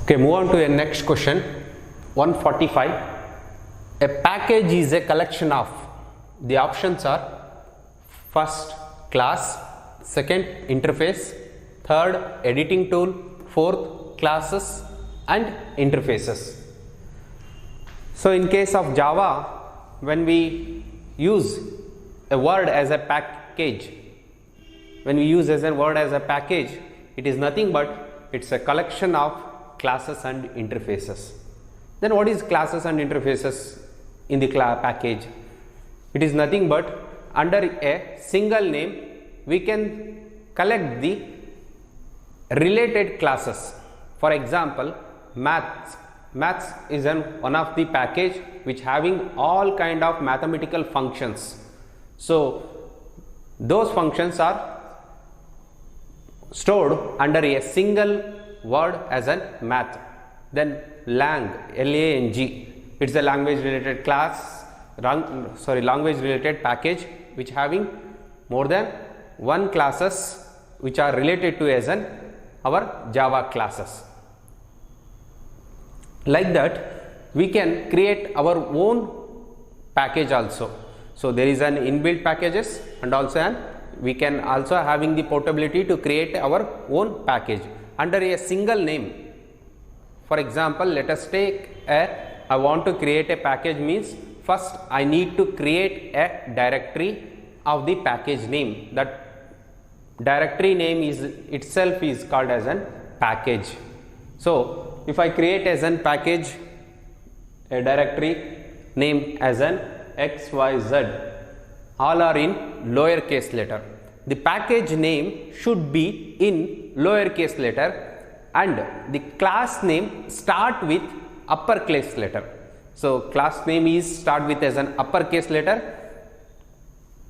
Okay, move on to the next question. 145. A package is a collection of, the options are first class, second interface, third editing tool, fourth classes and interfaces. So in case of Java, when we use a word as a package, it is nothing but it's a collection of classes and interfaces. Then what is classes and interfaces in the package? It is nothing but under a single name we can collect the related classes. For example, maths is one of the package which having all kind of mathematical functions. So those functions are stored under a single word as a math. Then lang, L-A-N-G, it's a language related class, language related package which having more than one classes which are related to as our Java classes. Like that we can create our own package also. So there is an inbuilt packages and also we can also having the portability to create our own package under a single name. For example, let us take I want to create a package means first I need to create a directory of the package name. That directory name is itself is called as an package. So if I create as an package a directory name as an XYZ, all are in lowercase letter. The package name should be in lowercase letter and the class name start with uppercase letter. So class name is start with as an uppercase letter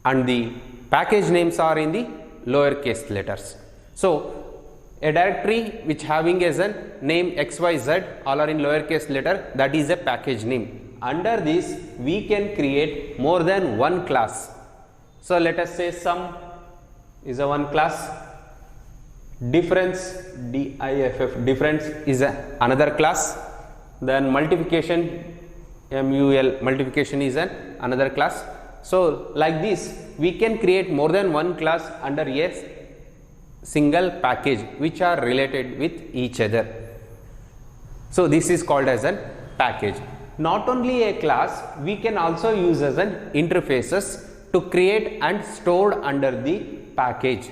and the package names are in the lowercase letters. So a directory which having as a name XYZ all are in lowercase letter, that is a package name. Under this we can create more than one class. So let us say sum is a one class, difference DIFF, difference is another class, then multiplication MUL, multiplication is another class. So like this we can create more than one class under a single package which are related with each other. So this is called as a package. Not only a class, we can also use as an interfaces to create and stored under the package.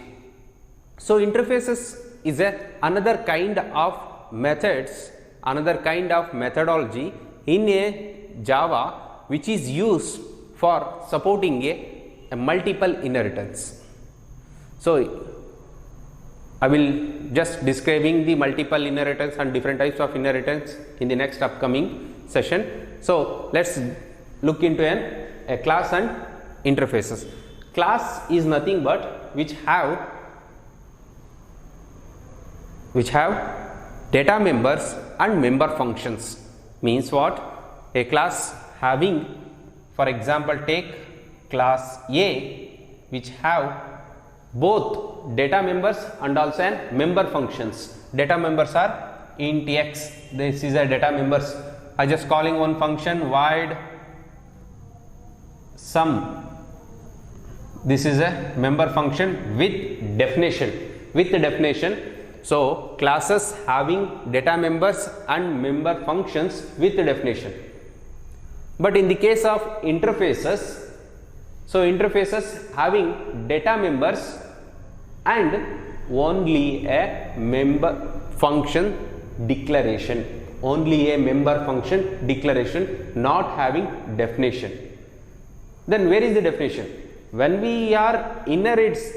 So interfaces is another kind of methods, another kind of methodology in a Java which is used for supporting a multiple inheritance. So I will just describing the multiple inheritance and different types of inheritance in the next upcoming session. So let's look into a class and interfaces. Class is nothing but which have data members and member functions. Means what? A class having, for example, take class A which have both data members and also member functions. Data members are int x, this is a data members. I just calling one function void sum, this is a member function with definition. So classes having data members and member functions with definition. But in the case of interfaces, so interfaces having data members and only a member function declaration, not having definition. Then where is the definition? When we are implement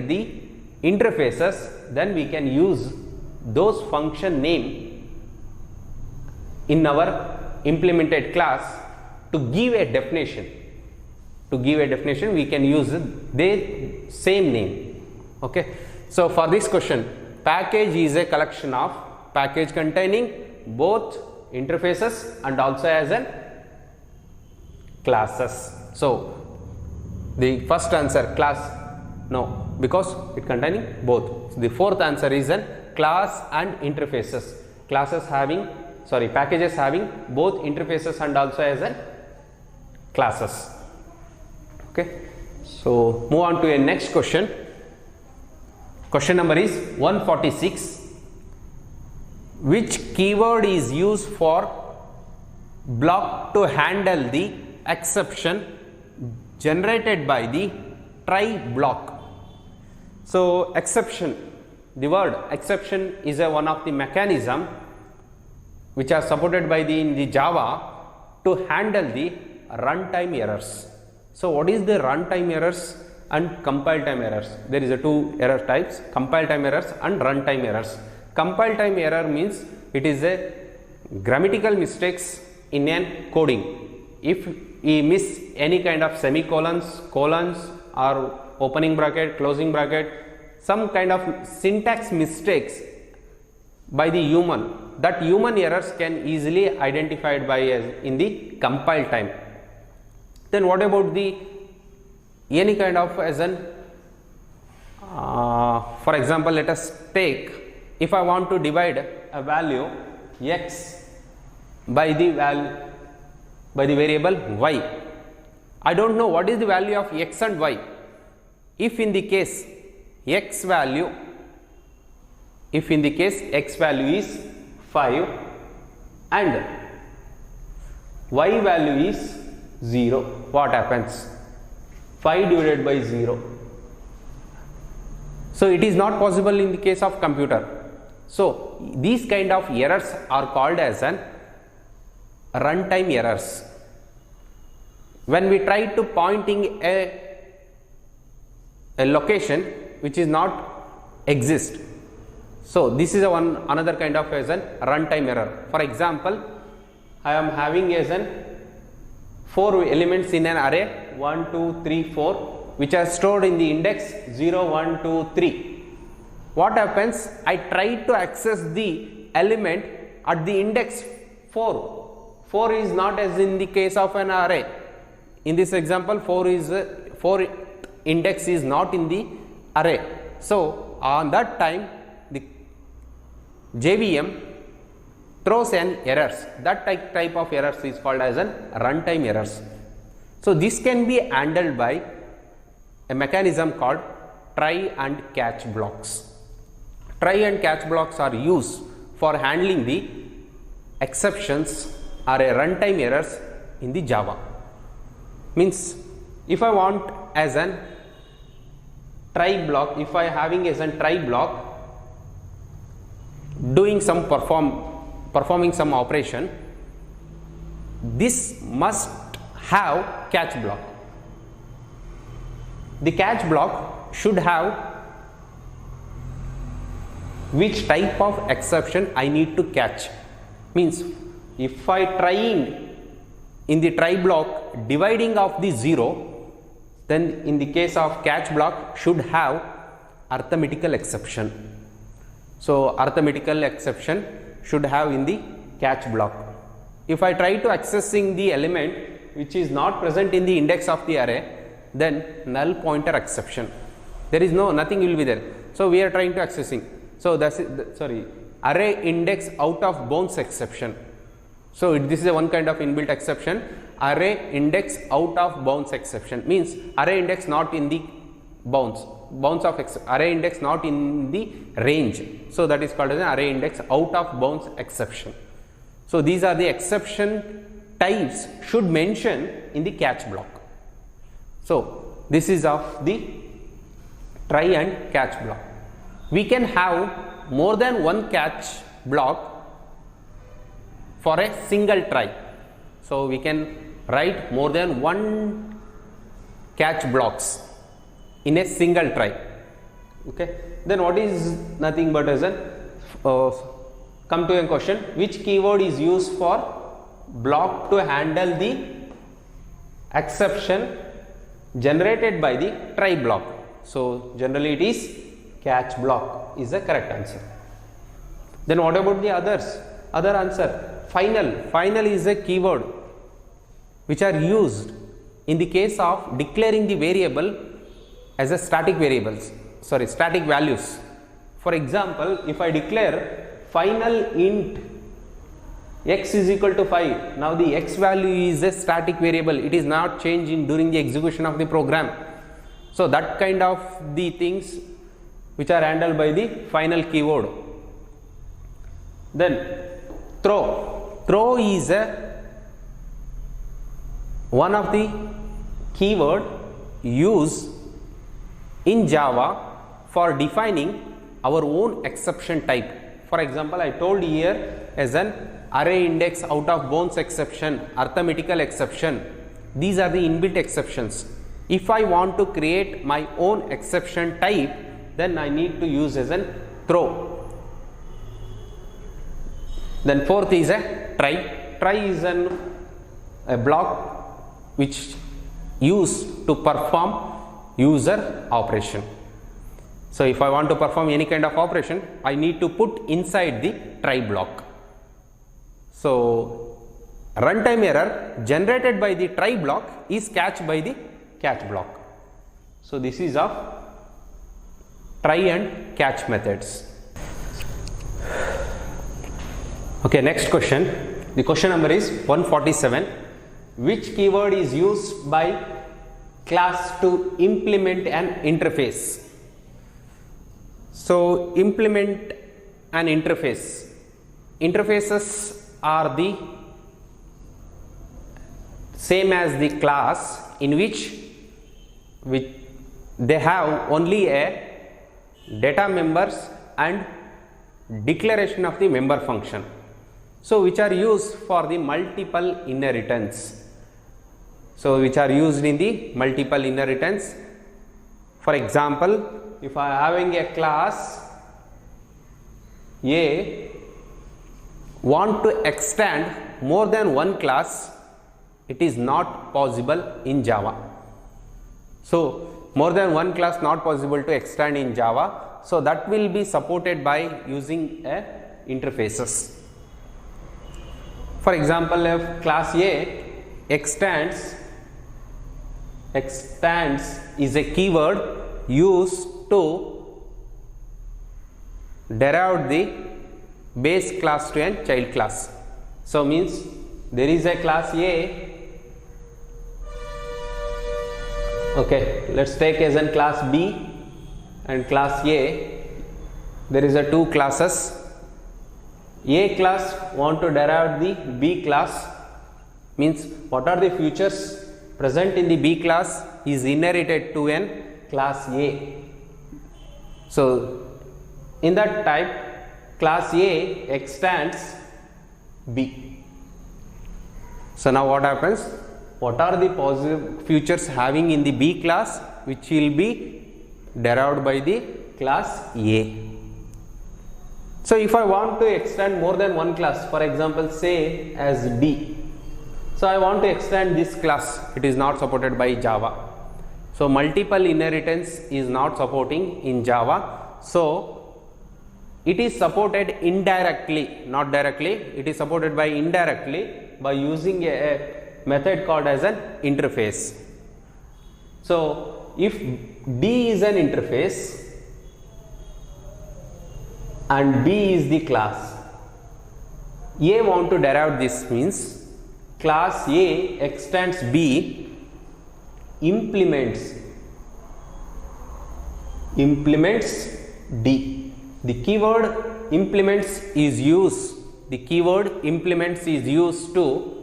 the interfaces, then we can use those function name in our implemented class to give a definition. We can use the same name. Okay. So for this question, package is a collection of package containing both interfaces and also as a classes. So the first answer class, no, because it containing both. The fourth answer is a class and interfaces. Packages having both interfaces and also as a classes. Okay. So move on to a next question. Question number is 146. Which keyword is used for block to handle the exception generated by the try block? So exception, the word exception is one of the mechanism which are supported by in the Java to handle the runtime errors. So what is the runtime errors and compile time errors? There is a two error types, compile time errors and runtime errors. Compile time error means it is a grammatical mistakes in an coding. If we miss any kind of semicolons, colons or opening bracket, closing bracket, some kind of syntax mistakes by the human, that human errors can easily identified by in the compile time. Then what about the any kind of as an for example, let us take, if I want to divide a value x by the variable y, I don't know what is the value of x and y. If in the case x value is 5 and y value is 0, what happens? 5 divided by 0. So it is not possible in the case of computer. So these kind of errors are called as an runtime errors. When we try to pointing a location which is not exist, so this is another kind of as an runtime error. For example, I am having as an 4 elements in an array 1, 2, 3, 4 which are stored in the index 0, 1, 2, 3. What happens? I try to access the element at the index 4. 4 is not as in the case of an array. In this example, 4 index is not in the array. So on that time the JVM throws an errors. That type of errors is called as an runtime errors. So this can be handled by a mechanism called try and catch blocks. Try and catch blocks are used for handling the exceptions or a runtime errors in the Java. Means if I want as an try block, if I having as an try block doing some performing some operation, this must have catch block. The catch block should have which type of exception I need to catch. Means if I trying in the try block dividing of the 0, then in the case of catch block should have arithmetical exception. So arithmetical exception should have in the catch block. If I try to accessing the element which is not present in the index of the array, then null pointer exception. There is nothing will be there. So we are trying to accessing. So that's array index out of bounds exception. So this is a one kind of inbuilt exception. Array index out of bounds exception means array index not in the bounds of array index not in the range. So that is called as an array index out of bounds exception. So these are the exception types should mention in the catch block. So this is of the try and catch block. We can have more than one catch block for a single try. So we can write more than one catch blocks in a single try. Okay. Then what is nothing but as a come to a question, which keyword is used for block to handle the exception generated by the try block? So generally it is catch block is the correct answer. Then what about the other answer? Final is a keyword which are used in the case of declaring the variable as a static values. For example, if I declare final int x is equal to 5, now the x value is a static variable, it is not changing during the execution of the program. So that kind of the things which are handled by the final keyword. Then throw is one of the keyword used in Java for defining our own exception type. For example, I told here as an array index, out of bounds exception, arithmetical exception. These are the inbuilt exceptions. If I want to create my own exception type, then I need to use as an throw. Then fourth is a try. Try is a block which used to perform user operation. So if I want to perform any kind of operation, I need to put inside the try block. So runtime error generated by the try block is catched by the catch block. So this is of try and catch methods. Okay, next question. The question number is 147. Which keyword is used by class to implement an interface? So implement an interface. Interfaces are the same as the class in which they have only a data members and declaration of the member function. So which are used for the multiple inheritance. So which are used in the multiple inheritance. For example, if I am having a class A, want to extend more than one class, it is not possible in Java. So more than one class not possible to extend in Java. So that will be supported by using interfaces. For example, if class A extends is a keyword used to derive the base class to a child class. So means there is a class A. Okay, let's take as in class B and class A. There is a two classes. A class want to derive the B class, means what are the features present in the B class is inherited to an class A. So in that type, class A extends B. So now what happens? What are the positive features having in the B class which will be derived by the class A? So if I want to extend more than one class, for example say as D, so I want to extend this class, it is not supported by Java. So multiple inheritance is not supporting in Java. So it is supported indirectly, not directly, it is supported by indirectly by using a method called as an interface. So if D is an interface and B is the class, A want to derive this, means class A extends B, implements D. The keyword implements is used, to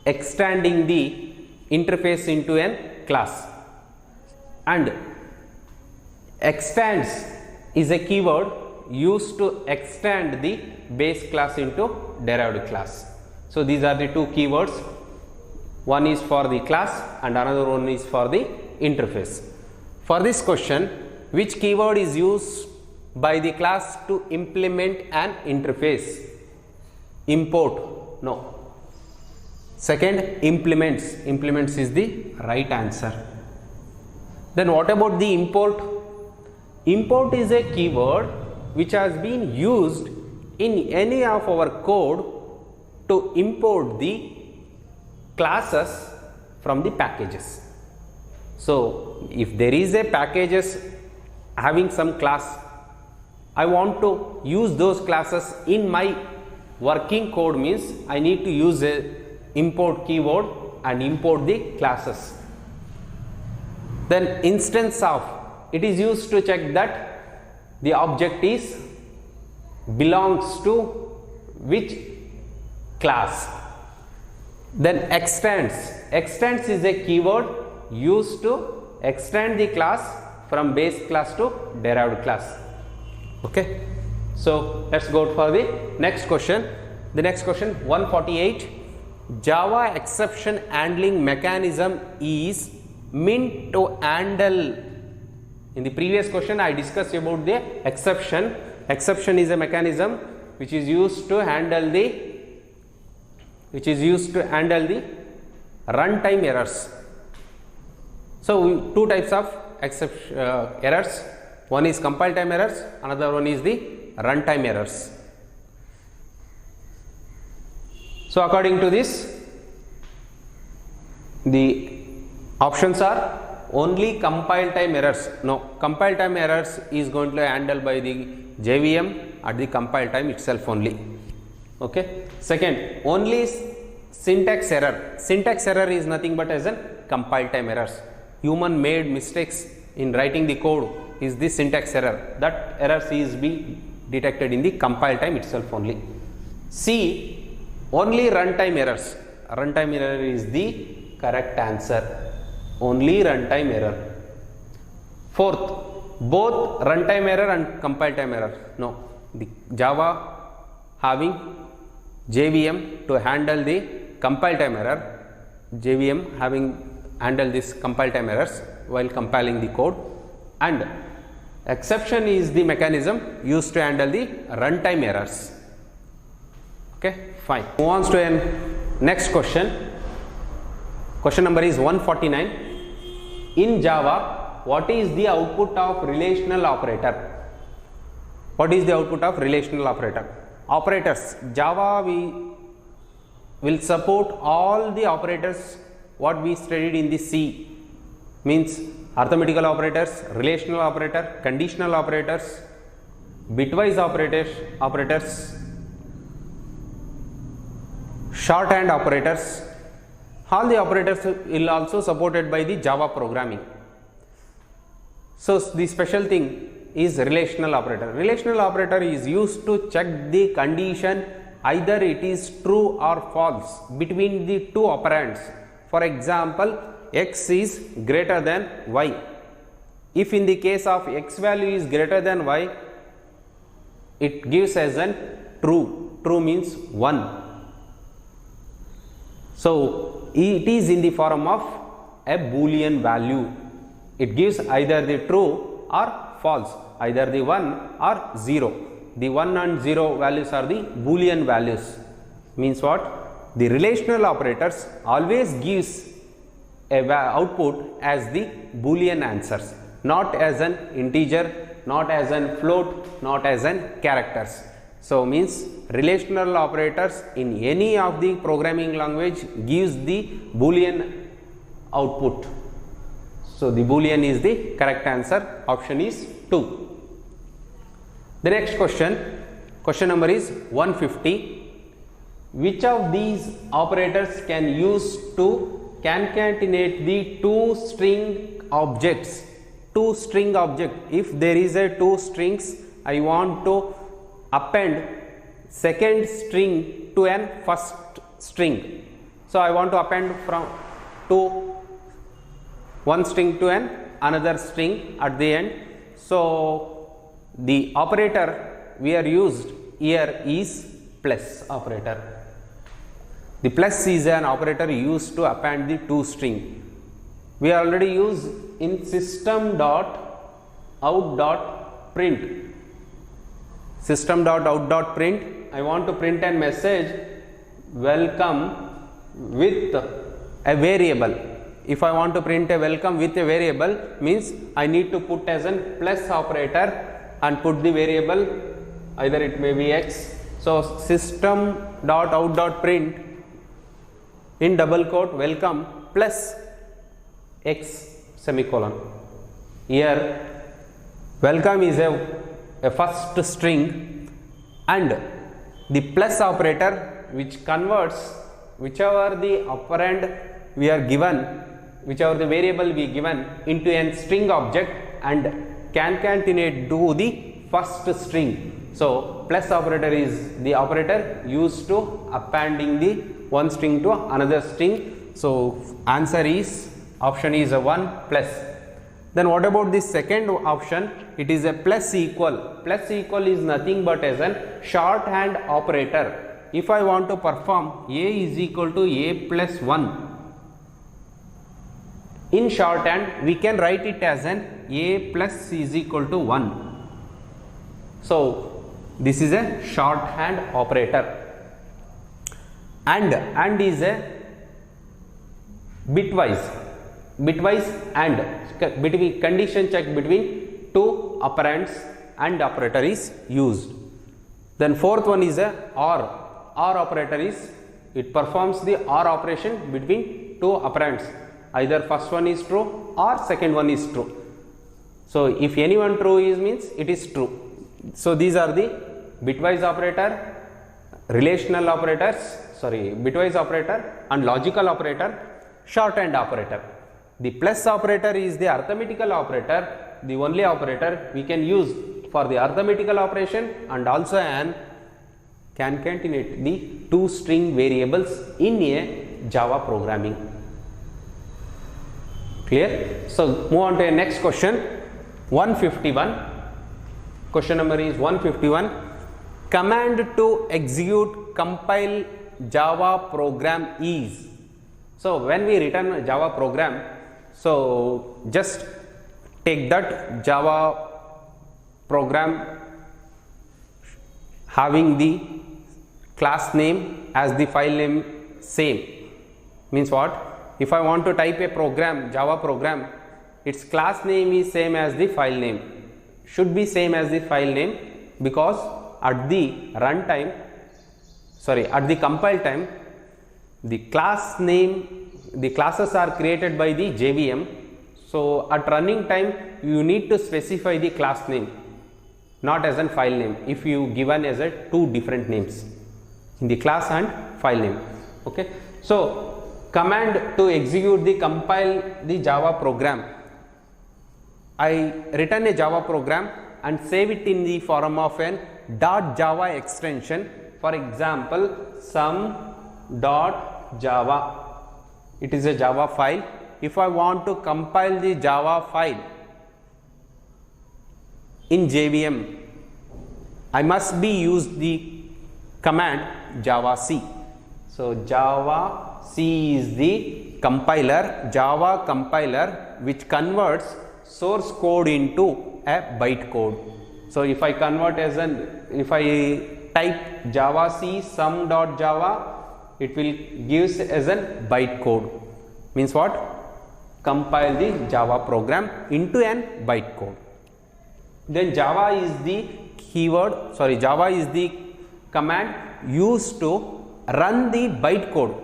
extending the interface into a class, and extends is a keyword used to extend the base class into derived class. So these are the two keywords, one is for the class and another one is for the interface. For this question, which keyword is used by the class to implement an interface? Import, no. Second, implements is the right answer. Then what about the import? Import is a keyword which has been used in any of our code to import the classes from the packages. So if there is a packages having some class I want to use those classes in my working code, means I need to use a import keyword and import the classes. Then instance of, it is used to check that the object is belongs to which class. Then extends is a keyword used to extend the class from base class to derived class. Okay, so let's go for the next question. The next question, 148. Java exception handling mechanism is meant to handle. In the previous question I discussed about the exception. Exception is a mechanism which is used to handle the runtime errors. So two types of errors. One is compile time errors, another one is the runtime errors. So according to this, the options are only compile time errors. No, compile time errors is going to be handled by the JVM at the compile time itself only. Okay. Second, only syntax error. Syntax error is nothing but as a compile time errors. Human made mistakes in writing the code is the syntax error. That errors is be detected in the compile time itself only. C, only runtime errors. Runtime error is the correct answer. Only runtime error. Fourth, both runtime error and compile time error. No, the Java having JVM to handle the compile time error. JVM having handle this compile time errors while compiling the code, and exception is the mechanism used to handle the runtime errors. Okay, fine. Move on to an next question. Question number is 149. In Java, what is the output of relational operator? What is the output of relational operator? Operators. Java we will support all the operators what we studied in the C, means arithmetical operators, relational operator, conditional operators, bitwise operators, shorthand operators. All the operators will also supported by the Java programming. So the special thing is relational operator. Relational operator is used to check the condition either it is true or false between the two operands. For example, x is greater than y. If in the case of x value is greater than y, it gives as an true. True means 1. So it is in the form of a Boolean value. It gives either the true or false, either the 1 or 0. The 1 and 0 values are the Boolean values. Means what? The relational operators always gives a output as the Boolean answers, not as an integer, not as an float, not as an characters. So means relational operators in any of the programming language gives the Boolean output. So the Boolean is the correct answer. Option is 2. The next question, question number is 150. Which of these operators can use to concatenate the two string objects? Two string object. If there is a two strings, I want to append second string to an first string. So I want to append from one string to another string at the end. So the operator we are used here is plus operator. The plus is an operator used to append the two string. We already used in system.out.print. System.out.print. I want to print a message welcome with a variable. If I want to print a welcome with a variable, means I need to put as an plus operator and put the variable, either it may be x. So system.out.print in double quote welcome plus x semicolon. Here welcome is a a first string, and the plus operator which converts whichever the operand we are given, whichever the variable we given into a string object and concatenate to the first string. So plus operator is the operator used to appending the one string to another string. So answer is option is a 1 plus. Then what about the second option? It is a plus equal. Plus equal is nothing but as an shorthand operator. If I want to perform a is equal to a plus 1 in shorthand, we can write it as an a plus is equal to 1. So this is a shorthand operator. And is a bitwise and between condition check between two operands and operator is used. Then fourth one is a OR. OR operator is, it performs the OR operation between two operands. Either first one is true or second one is true. So if any one true is means it is true. So these are the bitwise operator, relational operators, bitwise operator and logical operator, shorthand operator. The plus operator is the arithmetical operator, the only operator we can use for the arithmetical operation and also an concatenate the two string variables in a Java programming. Clear? So move on to the next question. 151. Question number is 151. Command to execute compile Java program is. So when we return a Java program, so just take that Java program having the class name as the file name same. Means what? If I want to type a program, Java program, its class name is same as the file name. Should be same as the file name, because at the runtime, at the compile time, the class name, the classes are created by the JVM. So at running time, you need to specify the class name, not as a file name. If you given as a two different names in the class and file name. Okay. So command to execute the compile the Java program. I return a Java program and save it in the form of an .java extension. For example, sum.java. It is a Java file. If I want to compile the Java file in JVM, I must be use the command javac. So javac is the compiler, Java compiler, which converts source code into a byte code. So if I convert as if I type javac sum.java, it will gives as a byte code. Means what? Compile the Java program into an byte code. Then Java is the keyword, Java is the command used to run the byte code.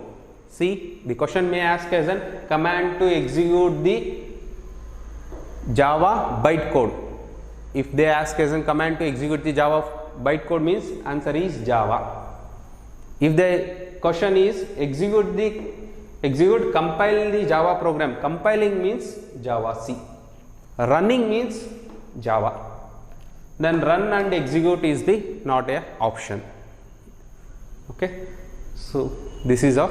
See, the question may ask as a command to execute the Java byte code. If they ask as a command to execute the Java byte code, means answer is Java. If the question is compile the Java program, compiling means javac, running means Java. Then run and execute is the not a option. Okay. So this is of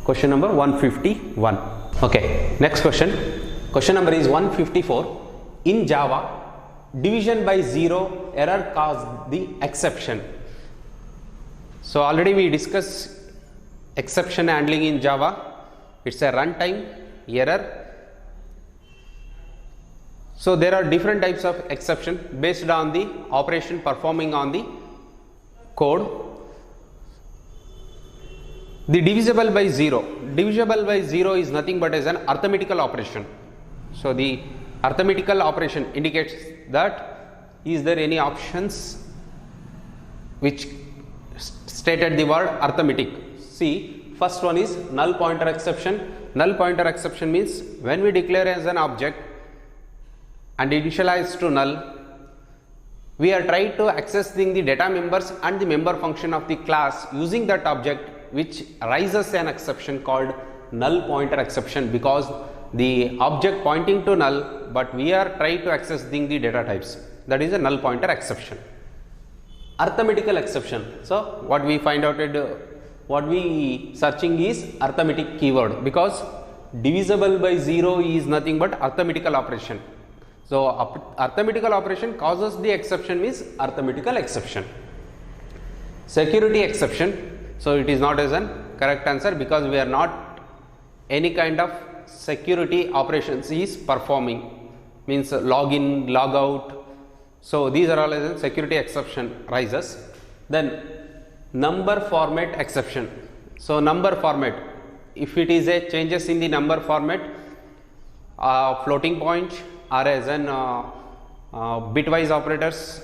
question number 151. Okay, next question. Question number is 154. In Java, division by 0 error caused the exception. So already we discussed exception handling in Java. It's a runtime error. So there are different types of exception based on the operation performing on the code. The divisible by 0. Divisible by 0 is nothing but as an arithmetical operation. So the arithmetical operation indicates that is there any options which stated the word arithmetic. See, first one is null pointer exception. Null pointer exception means when we declare as an object and initialized to null, we are trying to accessing the data members and the member function of the class using that object, which raises an exception called null pointer exception, because the object pointing to null, but we are trying to accessing the data types. That is a null pointer exception. Arithmetical exception. So what we find out, what we searching is arithmetic keyword, because divisible by 0 is nothing but arithmetical operation. So arithmetical operation causes the exception means arithmetical exception. Security exception. So it is not as an correct answer, because we are not any kind of security operations is performing, means login, log out. So these are all as a security exception rises. Then number format exception. So number format, if it is a changes in the number format, floating point or as an bitwise operators,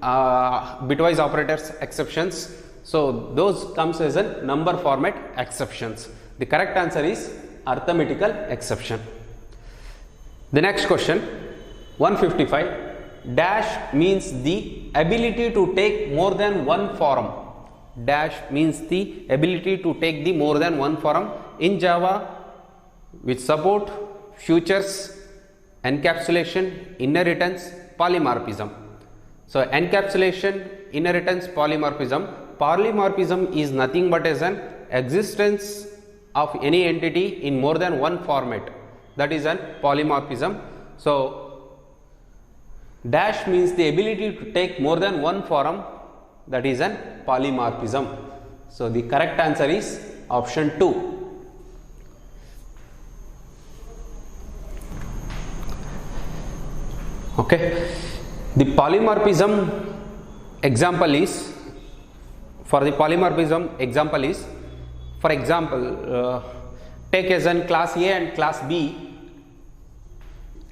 bitwise operators exceptions. So those comes as a number format exceptions. The correct answer is arithmetical exception. The next question, 155, dash means the ability to take more than one form. Dash means the ability to take the more than one form in Java, which support futures, encapsulation, inheritance, polymorphism. So encapsulation, inheritance, polymorphism. Polymorphism is nothing but as an existence of any entity in more than one format. That is an polymorphism. So dash means the ability to take more than one form. That is an polymorphism. So the correct answer is option 2. Okay. The polymorphism example is, for the polymorphism example is, for example, take as an class A and class B.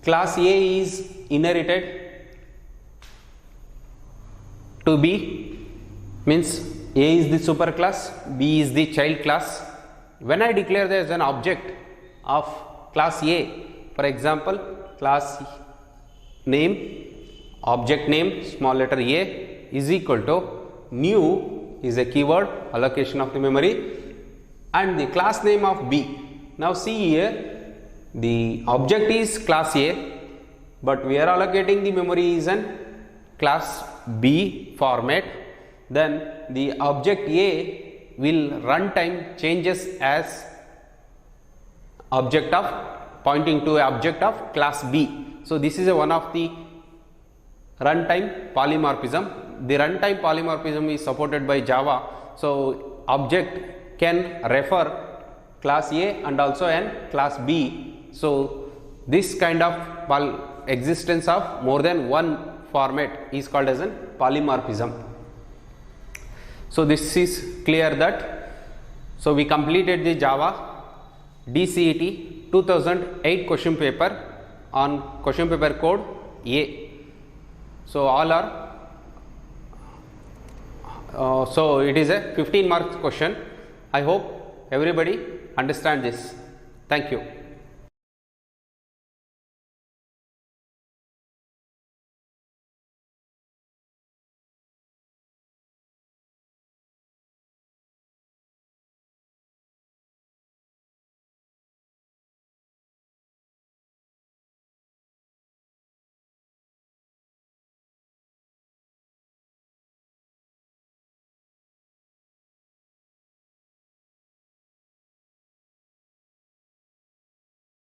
Class A is inherited to B, means A is the superclass, B is the child class. When I declare there as an object of class A, for example, class name, object name, small letter A is equal to new is a keyword, allocation of the memory, and the class name of B. Now see here, the object is class A, but we are allocating the memory is an class B format. Then the object A will runtime changes as object of pointing to object of class B. So this is one of the runtime polymorphism. The runtime polymorphism is supported by Java. So object can refer class A and also an class B. So this kind of existence of more than one format is called as a polymorphism. So this is clear that, so we completed the Java DCET 2008 question paper on question paper code A. So all are, so it is a 15 marks question. I hope everybody understand this. Thank you.